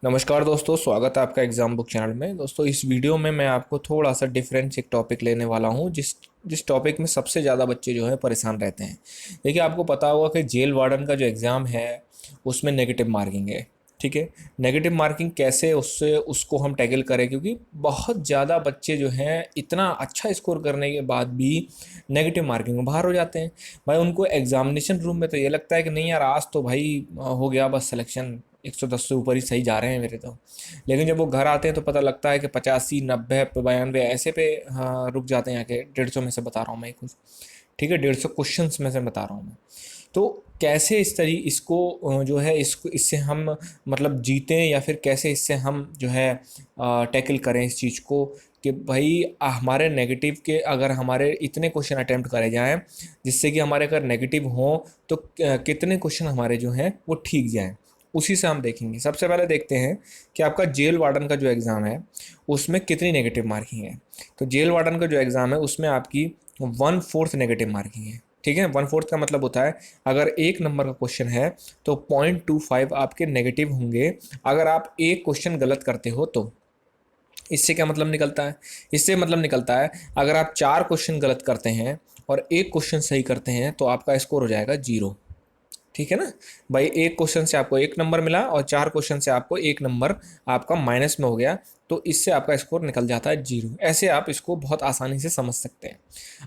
नमस्कार दोस्तों, स्वागत है आपका एग्जाम बुक चैनल में। दोस्तों, इस वीडियो में मैं आपको थोड़ा सा डिफरेंट एक टॉपिक लेने वाला हूं जिस जिस टॉपिक में सबसे ज़्यादा बच्चे जो है परेशान रहते हैं। देखिए, आपको पता होगा कि जेल वार्डन का जो एग्ज़ाम है उसमें नेगेटिव मार्किंग है। ठीक है। नेगेटिव मार्किंग कैसे उससे उसको हम टैकल करें, क्योंकि बहुत ज़्यादा बच्चे जो हैं इतना अच्छा स्कोर करने के बाद भी नेगेटिव मार्किंग में बाहर हो जाते हैं। भाई, उनको एग्जामिनेशन रूम में तो ये लगता है कि नहीं यार, आज तो भाई हो गया, बस सिलेक्शन 110 से ऊपर ही सही जा रहे हैं मेरे तो। लेकिन जब वो घर आते हैं तो पता लगता है कि 85, 90, 92 ऐसे पे हाँ रुक जाते हैं आके। 150 में से बता रहा हूँ मैं कुछ। ठीक है, 150 क्वेश्चंस में से बता रहा हूँ मैं। तो कैसे इसको जो है इसको इससे हम मतलब जीतें, या फिर कैसे इससे हम जो है टैकल करें इस चीज़ को कि भाई हमारे नेगेटिव के अगर हमारे इतने क्वेश्चन अटेम्प्ट करे जाएं जिससे कि हमारे अगर नेगेटिव हों तो कितने क्वेश्चन हमारे जो हैं वो ठीक जाएं, उसी से हम देखेंगे। सबसे पहले देखते हैं कि आपका जेल वार्डन का जो एग्ज़ाम है उसमें कितनी नेगेटिव मार्किंग है। तो जेल वार्डन का जो एग्ज़ाम है उसमें आपकी 1/4 नेगेटिव मार्किंग है। ठीक है, 1/4 का मतलब होता है अगर 1 नंबर का क्वेश्चन है तो 0.25 आपके नेगेटिव होंगे अगर आप एक क्वेश्चन गलत करते हो तो। इससे क्या मतलब निकलता है? इससे मतलब निकलता है अगर आप 4 क्वेश्चन गलत करते हैं और एक क्वेश्चन सही करते हैं तो आपका स्कोर हो जाएगा 0। ठीक है ना भाई, एक क्वेश्चन से आपको 1 नंबर मिला और 4 क्वेश्चन से आपको 1 नंबर आपका माइनस में हो गया, तो इससे आपका स्कोर निकल जाता है 0। ऐसे आप इसको बहुत आसानी से समझ सकते हैं।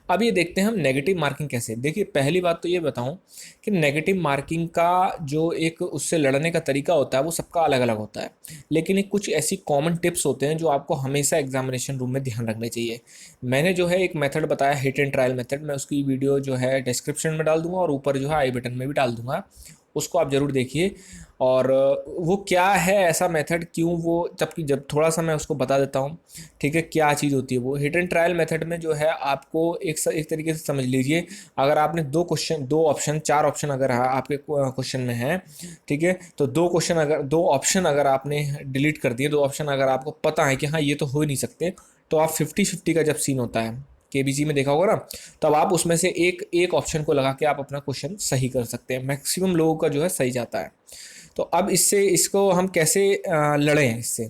अब ये देखते हैं हम नेगेटिव मार्किंग कैसे। देखिए, पहली बात तो ये बताऊं कि नेगेटिव मार्किंग का जो एक उससे लड़ने का तरीका होता है वो सबका अलग अलग होता है। लेकिन एक कुछ ऐसी कॉमन टिप्स होते हैं जो आपको हमेशा एग्जामिनेशन रूम में ध्यान रखने चाहिए। मैंने जो है एक मेथड बताया, हिट एंड ट्रायल मेथड। मैं उसकी वीडियो जो है डिस्क्रिप्शन में डाल दूंगा और ऊपर जो है आई बटन में भी डाल दूंगा, उसको आप ज़रूर देखिए। और वो क्या है ऐसा मेथड, क्यों वो, जबकि जब थोड़ा सा मैं उसको बता देता हूँ। ठीक है, क्या चीज़ होती है वो हिट एंड ट्रायल मेथड में जो है आपको एक तरीके से समझ लीजिए। अगर आपने दो ऑप्शन, 4 ऑप्शन अगर आपके क्वेश्चन में है, ठीक है, तो दो ऑप्शन अगर आपने डिलीट कर दिए, 2 ऑप्शन अगर आपको पता है कि हाँ ये तो हो ही नहीं सकते, तो आप 50-50 का जब सीन होता है केबीसी में देखा होगा ना, तब आप उसमें से एक एक ऑप्शन को लगा के आप अपना क्वेश्चन सही कर सकते हैं। मैक्सिमम लोगों का जो है सही जाता है। तो अब इसको हम कैसे लड़ें, इससे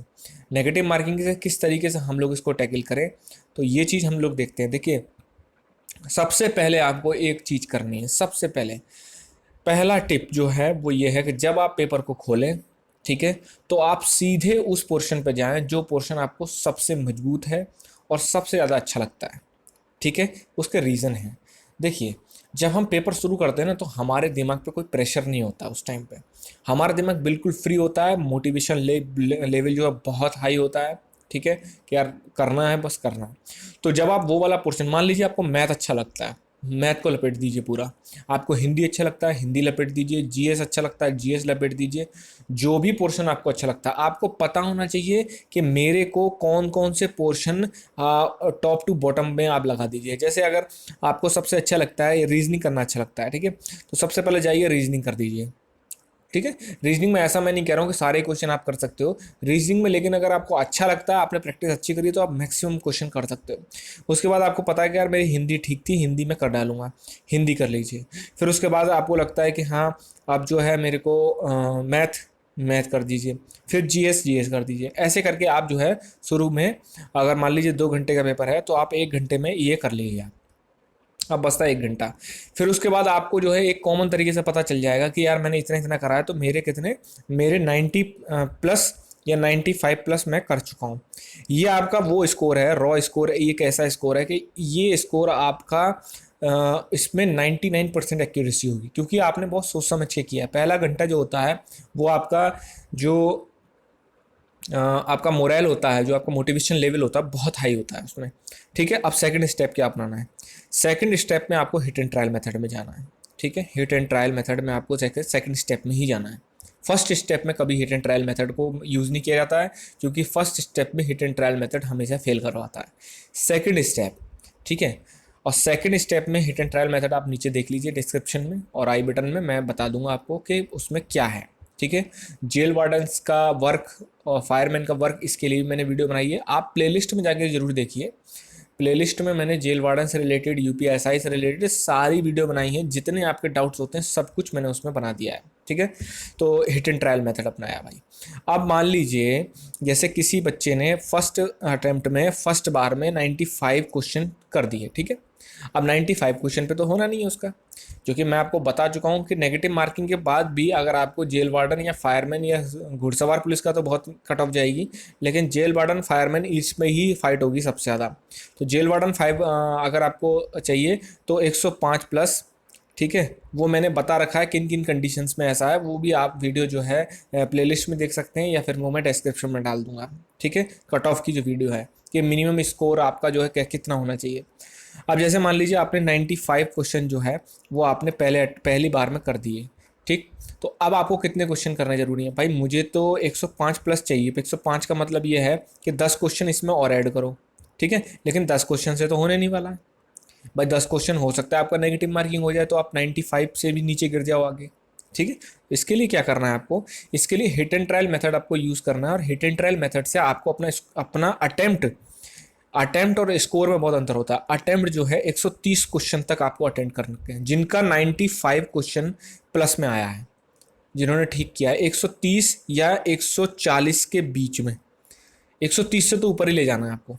नेगेटिव मार्किंग से किस तरीके से हम लोग इसको टैकल करें, तो ये चीज़ हम लोग देखते हैं। देखिए, सबसे पहले आपको एक चीज़ करनी है। सबसे पहले पहला टिप जो है वो ये है कि जब आप पेपर को खोलें, ठीक है, तो आप सीधे उस पोर्शन पर जाएं जो पोर्शन आपको सबसे मजबूत है और सबसे ज़्यादा अच्छा लगता है। ठीक है, उसके रीज़न है। देखिए, जब हम पेपर शुरू करते हैं ना तो हमारे दिमाग पे कोई प्रेशर नहीं होता उस टाइम पे। हमारा दिमाग बिल्कुल फ्री होता है, मोटिवेशन लेवल जो है बहुत हाई होता है। ठीक है, कि यार करना है, बस करना है। तो जब आप वो वाला पोर्शन, मान लीजिए आपको मैथ अच्छा लगता है, मैथ को लपेट दीजिए पूरा। आपको हिंदी अच्छा लगता है, हिंदी लपेट दीजिए। जीएस अच्छा लगता है, जीएस लपेट दीजिए। जो भी पोर्शन आपको अच्छा लगता है, आपको पता होना चाहिए कि मेरे को कौन कौन से पोर्शन टॉप टू बॉटम में आप लगा दीजिए। जैसे अगर आपको सबसे अच्छा लगता है रीजनिंग करना अच्छा लगता है, ठीक है, तो सबसे पहले जाइए रीजनिंग कर दीजिए। ठीक है, रीजनिंग में ऐसा मैं नहीं कह रहा हूँ कि सारे क्वेश्चन आप कर सकते हो रीजनिंग में, लेकिन अगर आपको अच्छा लगता है, आपने प्रैक्टिस अच्छी करी, तो आप मैक्सिमम क्वेश्चन कर सकते हो। उसके बाद आपको पता है कि यार मेरी हिंदी ठीक थी, हिंदी में कर डालूंगा, हिंदी कर लीजिए। फिर उसके बाद आपको लगता है कि हाँ अब जो है मेरे को मैथ, मैथ कर दीजिए। फिर जीएस, जीएस कर दीजिए। ऐसे करके आप जो है शुरू में, अगर मान लीजिए 2 घंटे का पेपर है तो आप 1 घंटे में ये कर लीजिए। अब बचता है 1 घंटा। फिर उसके बाद आपको जो है एक कॉमन तरीके से पता चल जाएगा कि यार मैंने इतना इतना करा है, तो मेरे 90 प्लस या 95 प्लस मैं कर चुका हूँ। ये आपका वो स्कोर है, रॉ स्कोर। एक ऐसा स्कोर है कि ये स्कोर आपका इसमें 99% एक्यूरेसी होगी, क्योंकि आपने बहुत सोच समझ के किया है। पहला घंटा जो होता है वो जो आपका मोरल होता है, जो आपका मोटिवेशन लेवल होता है, बहुत हाई होता है उसमें। ठीक है, अब सेकंड स्टेप क्या अपनाना है? सेकंड स्टेप में आपको हिट एंड ट्रायल मेथड में जाना है। ठीक है, हिट एंड ट्रायल मेथड में आपको सेकंड स्टेप में ही जाना है। फर्स्ट स्टेप में कभी हिट एंड ट्रायल मेथड को यूज़ नहीं किया जाता है, क्योंकि फर्स्ट स्टेप में हिट एंड ट्रायल मेथड हमेशा फेल करवाता है। सेकंड स्टेप, ठीक है, और सेकंड स्टेप में हिट एंड ट्रायल मेथड आप नीचे देख लीजिए डिस्क्रिप्शन में और आई बटन में, मैं बता दूंगा आपको कि उसमें क्या है। ठीक है, जेल वार्डन्स का वर्क और फायरमैन का वर्क, इसके लिए भी मैंने वीडियो बनाई है, आप प्लेलिस्ट में जाके जरूर देखिए। प्लेलिस्ट में मैंने जेल वार्डन से रिलेटेड, यूपीएसआई से रिलेटेड सारी वीडियो बनाई है। जितने आपके डाउट्स होते हैं सब कुछ मैंने उसमें बना दिया है। ठीक है। तो हिट एंड ट्रायल मेथड अपनाया भाई। अब मान लीजिए जैसे किसी बच्चे ने फर्स्ट अटेम्प्ट में फर्स्ट बार में 95 क्वेश्चन कर दिए, ठीक है। अब 95 क्वेश्चन पे तो होना नहीं है उसका, क्योंकि मैं आपको बता चुका हूँ कि नेगेटिव मार्किंग के बाद भी अगर आपको जेल वार्डन या फायरमैन या घुड़सवार पुलिस का तो बहुत कट ऑफ जाएगी, लेकिन जेल वार्डन फायरमैन इसमें ही फाइट होगी सबसे ज़्यादा। तो जेल वार्डन 5 अगर आपको चाहिए तो 105 प्लस, ठीक है। वो मैंने बता रखा है किन किन कंडीशंस में ऐसा है, वो भी आप वीडियो जो है प्लेलिस्ट में देख सकते हैं या फिर वो मैं डिस्क्रिप्शन में डाल दूंगा, ठीक है। कट ऑफ की जो वीडियो है कि मिनिमम स्कोर आपका जो है कितना होना चाहिए। अब जैसे मान लीजिए आपने 95 क्वेश्चन जो है वो आपने पहली बार में कर दिए, ठीक। तो अब आपको कितने क्वेश्चन करने जरूरी है भाई? मुझे तो 105 प्लस चाहिए। 105 का मतलब ये है कि 10 क्वेश्चन इसमें और ऐड करो, ठीक है। लेकिन 10 क्वेश्चन से तो होने नहीं वाला है भाई। 10 क्वेश्चन हो सकता है आपका नेगेटिव मार्किंग हो जाए तो आप 95 से भी नीचे गिर जाओ आगे, ठीक है। इसके लिए क्या करना है आपको? इसके लिए हिट एंड ट्रायल मेथड आपको यूज़ करना है, और हिट एंड ट्रायल मेथड से आपको अपना अपना अटेम्प्ट और स्कोर में बहुत अंतर होता है। अटेम्प्ट जो है 130 क्वेश्चन तक आपको अटेम्प्ट करने हैं, जिनका 95 क्वेश्चन प्लस में आया है, जिन्होंने ठीक किया है 130 या 140 के बीच में, 130 से तो ऊपर ही ले जाना है आपको,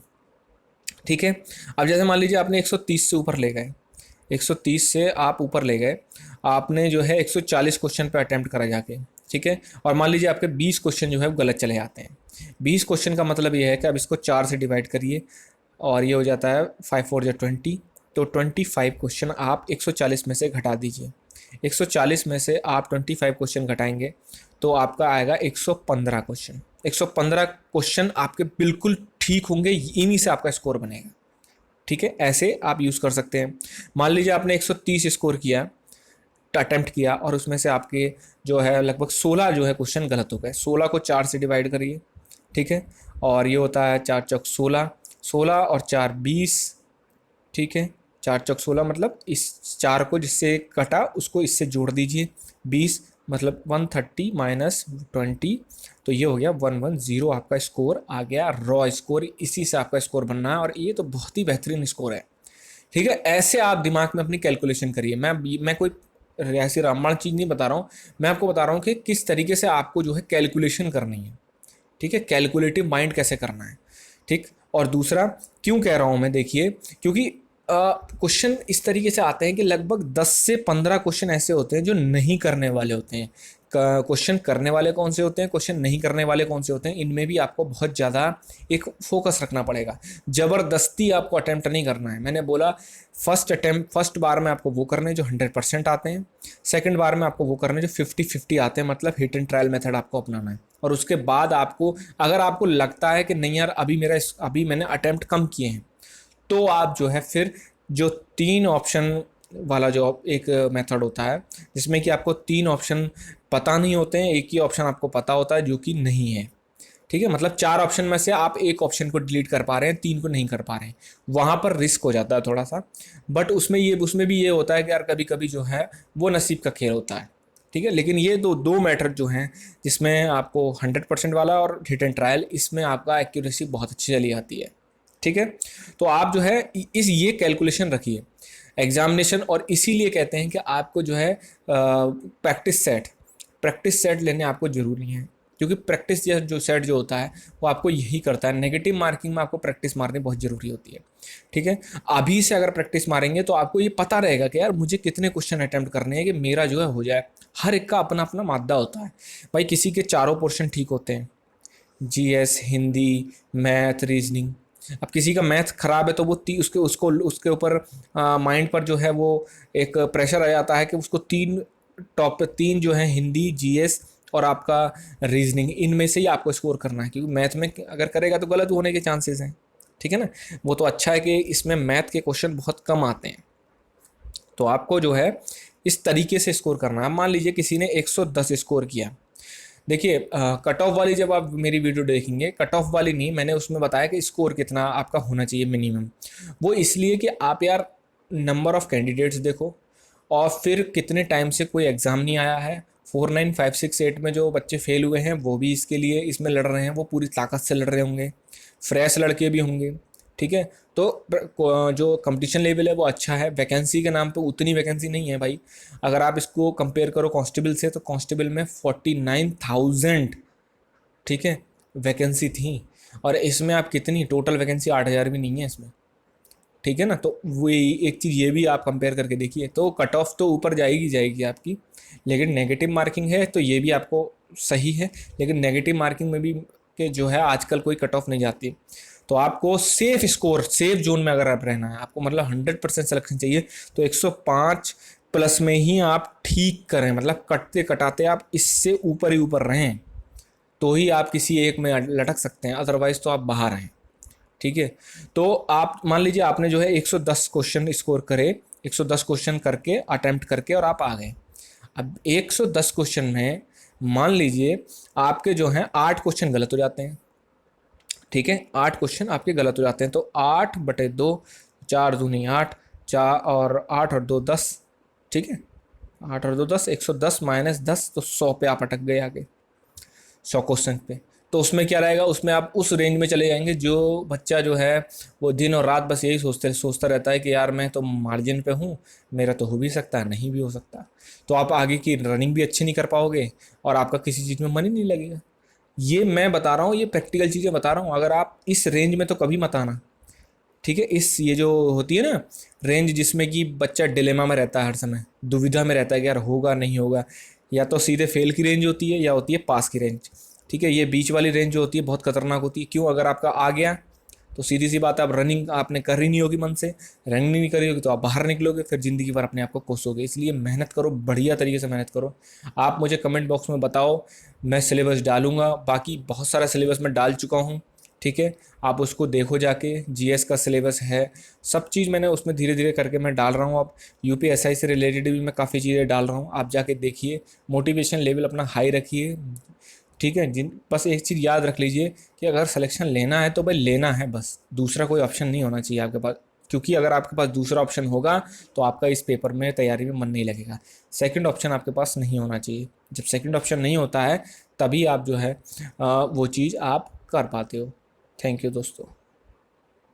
ठीक है। अब जैसे मान लीजिए आपने 130 से ऊपर ले गए, 130 से आप ऊपर ले गए, आपने जो है 140 क्वेश्चन पे अटेम्प्ट करा जाके, ठीक है। और मान लीजिए आपके 20 क्वेश्चन जो है वो गलत चले जाते हैं। 20 क्वेश्चन का मतलब ये है कि अब इसको 4 से डिवाइड करिए और ये हो जाता है 5 4 या 20। तो 25 क्वेश्चन आप 140 में से घटा दीजिए। 140 में से आप 25 क्वेश्चन घटाएंगे तो आपका आएगा 115 क्वेश्चन। 115 क्वेश्चन आपके बिल्कुल ठीक होंगे, इन्हीं से आपका स्कोर बनेगा, ठीक है। ऐसे आप यूज़ कर सकते हैं। मान लीजिए आपने 130 स्कोर किया, अटेम्प्ट किया, और उसमें से आपके जो है लगभग 16 जो है क्वेश्चन गलत हो गए। 16 को 4 से डिवाइड करिए, ठीक है। और ये होता है 4 चौक 16, 16 और 4 20, ठीक है। 4 चौक 16 मतलब इस 4 को जिससे कटा उसको इससे जोड़ दीजिए, 20 मतलब 130 माइनस 20, तो ये हो गया 110। आपका स्कोर आ गया, रॉ स्कोर। इसी से आपका स्कोर बनना है, और ये तो बहुत ही बेहतरीन स्कोर है, ठीक है। ऐसे आप दिमाग में अपनी कैलकुलेशन करिए। मैं कोई ऐसी रामबाण चीज़ नहीं बता रहा हूँ, मैं आपको बता रहा हूँ कि किस तरीके से आपको जो है कैलकुलेशन करनी है, ठीक है। कैलकुलेटिव माइंड कैसे करना है, ठीक। और दूसरा क्यों कह रहा हूँ मैं, देखिए, क्योंकि क्वेश्चन इस तरीके से आते हैं कि लगभग 10 से 15 क्वेश्चन ऐसे होते हैं जो नहीं करने वाले होते हैं। क्वेश्चन करने वाले कौन से होते हैं, क्वेश्चन नहीं करने वाले कौन से होते हैं, इनमें भी आपको बहुत ज़्यादा एक फोकस रखना पड़ेगा। ज़बरदस्ती आपको अटैम्प्ट नहीं करना है। मैंने बोला फर्स्ट बार में आपको वो करने जो 100% आते हैं, सेकंड बार में आपको वो करने जो 50-50 आते हैं, मतलब हिट एंड ट्रायल मेथड आपको अपनाना है। और उसके बाद आपको, अगर आपको लगता है कि नहीं यार अभी मैंने अटैम्प्ट कम किए हैं, तो आप जो है फिर जो 3 ऑप्शन वाला जो एक मेथड होता है जिसमें कि आपको 3 ऑप्शन पता नहीं होते हैं, एक ही ऑप्शन आपको पता होता है जो कि नहीं है, ठीक है। मतलब 4 ऑप्शन में से आप एक ऑप्शन को डिलीट कर पा रहे हैं, 3 को नहीं कर पा रहे हैं, वहाँ पर रिस्क हो जाता है थोड़ा सा। बट उसमें भी ये होता है कि यार कभी कभी जो है वो नसीब का खेल होता है, ठीक है। लेकिन ये दो मैटर जो हैं जिसमें आपको 100% वाला और हिट एंड ट्रायल, इसमें आपका एक्यूरेसी बहुत अच्छी चली जाती है, ठीक है। तो आप जो है ये कैलकुलेशन रखिए एग्जामिनेशन, और इसीलिए कहते हैं कि आपको जो है प्रैक्टिस सेट लेने आपको ज़रूरी है, क्योंकि प्रैक्टिस जो सेट जो होता है वो आपको यही करता है। नेगेटिव मार्किंग में आपको प्रैक्टिस मारनी बहुत ज़रूरी होती है, ठीक है। अभी से अगर प्रैक्टिस मारेंगे तो आपको ये पता रहेगा कि यार मुझे कितने क्वेश्चन अटैम्प्ट करने हैं कि मेरा जो है हो जाए। हर एक का अपना अपना मादा होता है भाई। किसी के चारों पोर्शन ठीक होते हैं, जीएस, हिंदी, मैथ, रीजनिंग। अब किसी का मैथ खराब है तो वो उसके ऊपर माइंड पर जो है वो एक प्रेशर आ जाता है कि उसको तीन जो है हिंदी, जीएस और आपका रीजनिंग, इनमें से ही आपको स्कोर करना है, क्योंकि मैथ में अगर करेगा तो गलत होने के चांसेस हैं, ठीक है ना। वो तो अच्छा है कि इसमें मैथ के क्वेश्चन बहुत कम आते हैं। तो आपको जो है इस तरीके से स्कोर करना है। मान लीजिए किसी ने 110 स्कोर किया, देखिए कट ऑफ वाली जब आप मेरी वीडियो देखेंगे, कट ऑफ वाली नहीं, मैंने उसमें बताया कि स्कोर कितना आपका होना चाहिए मिनिमम। वो इसलिए कि आप यार नंबर ऑफ़ कैंडिडेट्स देखो, और फिर कितने टाइम से कोई एग्ज़ाम नहीं आया है। 4 9 5 6 8 में जो बच्चे फेल हुए हैं वो भी इसके लिए इसमें लड़ रहे हैं, वो पूरी ताकत से लड़ रहे होंगे। फ्रेश लड़के भी होंगे, ठीक है। तो जो कंपटीशन लेवल है वो अच्छा है, वैकेंसी के नाम पे उतनी वैकेंसी नहीं है भाई। अगर आप इसको कंपेयर करो कांस्टेबल से, तो कांस्टेबल में 49,000, ठीक है, वैकेंसी थी। और इसमें आप कितनी टोटल वैकेंसी 8,000 भी नहीं है इसमें, ठीक है ना। तो वही एक चीज़ ये भी आप कंपेयर करके देखिए, तो कट ऑफ तो ऊपर जाएगी जाएगी आपकी, लेकिन नेगेटिव मार्किंग है तो ये भी आपको सही है। लेकिन नेगेटिव मार्किंग में भी के जो है आजकल कोई कट ऑफ नहीं जाती। तो आपको सेफ स्कोर, सेफ जोन में अगर आप रहना है, आपको मतलब 100% सिलेक्शन चाहिए, तो 105 प्लस में ही आप ठीक करें, मतलब कटते कटाते आप इससे ऊपर ही ऊपर रहें, तो ही आप किसी एक में लटक सकते हैं, अदरवाइज तो आप बाहर हैं, ठीक है। तो आप मान लीजिए आपने जो है 110 क्वेश्चन स्कोर करे, 110 क्वेश्चन करके अटेम्प्ट करके और आप आ गए। अब 110 क्वेश्चन में मान लीजिए आपके जो हैं 8 क्वेश्चन गलत हो जाते हैं, ठीक है, 8 क्वेश्चन आपके गलत हो जाते हैं, तो 8/2, 4×2 8, 4 और 8 और 2 10, ठीक है, 8 और 2 10, 110 माइनस 10, तो 100 पे आप अटक गए आगे, 100 क्वेश्चन पे। तो उसमें क्या रहेगा, उसमें आप उस रेंज में चले जाएंगे। जो बच्चा जो है वो दिन और रात बस यही सोचता रहता है कि यार मैं तो मार्जिन पे हूँ, मेरा तो हो भी सकता है, नहीं भी हो सकता। तो आप आगे की रनिंग भी अच्छी नहीं कर पाओगे और आपका किसी चीज़ में मन ही नहीं लगेगा। ये मैं बता रहा हूँ, ये प्रैक्टिकल चीज़ें बता रहा हूँ। अगर आप इस रेंज में तो कभी मत आना, ठीक है। इस ये जो होती है ना रेंज, जिसमें कि बच्चा डिलेमा में रहता है, हर समय दुविधा में रहता है कि यार होगा नहीं होगा, या तो सीधे फेल की रेंज होती है या होती है पास की रेंज, ठीक है। ये बीच वाली रेंज जो होती है बहुत खतरनाक होती है। क्यों? अगर आपका आ गया तो सीधी सी बात है, आप रनिंग आपने कर ही नहीं होगी मन से, रनिंग नहीं करी होगी तो आप बाहर निकलोगे, फिर ज़िंदगी भर अपने आप को कोसोगे। इसलिए मेहनत करो, बढ़िया तरीके से मेहनत करो। आप मुझे कमेंट बॉक्स में बताओ, मैं सिलेबस डालूंगा, बाकी बहुत सारा सिलेबस मैं डाल चुका हूँ, ठीक है। आप उसको देखो जाके, जीएस का सिलेबस है, सब चीज़ मैंने उसमें धीरे धीरे करके मैं डाल रहा हूँ। अब यूपीएसआई से रिलेटेड भी मैं काफ़ी चीज़ें डाल रहा हूँ, आप जाके देखिए। मोटिवेशन लेवल अपना हाई रखिए, ठीक है। जिन बस एक चीज़ याद रख लीजिए कि अगर सिलेक्शन लेना है तो भाई लेना है, बस दूसरा कोई ऑप्शन नहीं होना चाहिए आपके पास। क्योंकि अगर आपके पास दूसरा ऑप्शन होगा तो आपका इस पेपर में तैयारी में मन नहीं लगेगा। सेकंड ऑप्शन आपके पास नहीं होना चाहिए। जब सेकंड ऑप्शन नहीं होता है तभी आप जो है वो चीज़ आप कर पाते हो। थैंक यू दोस्तों।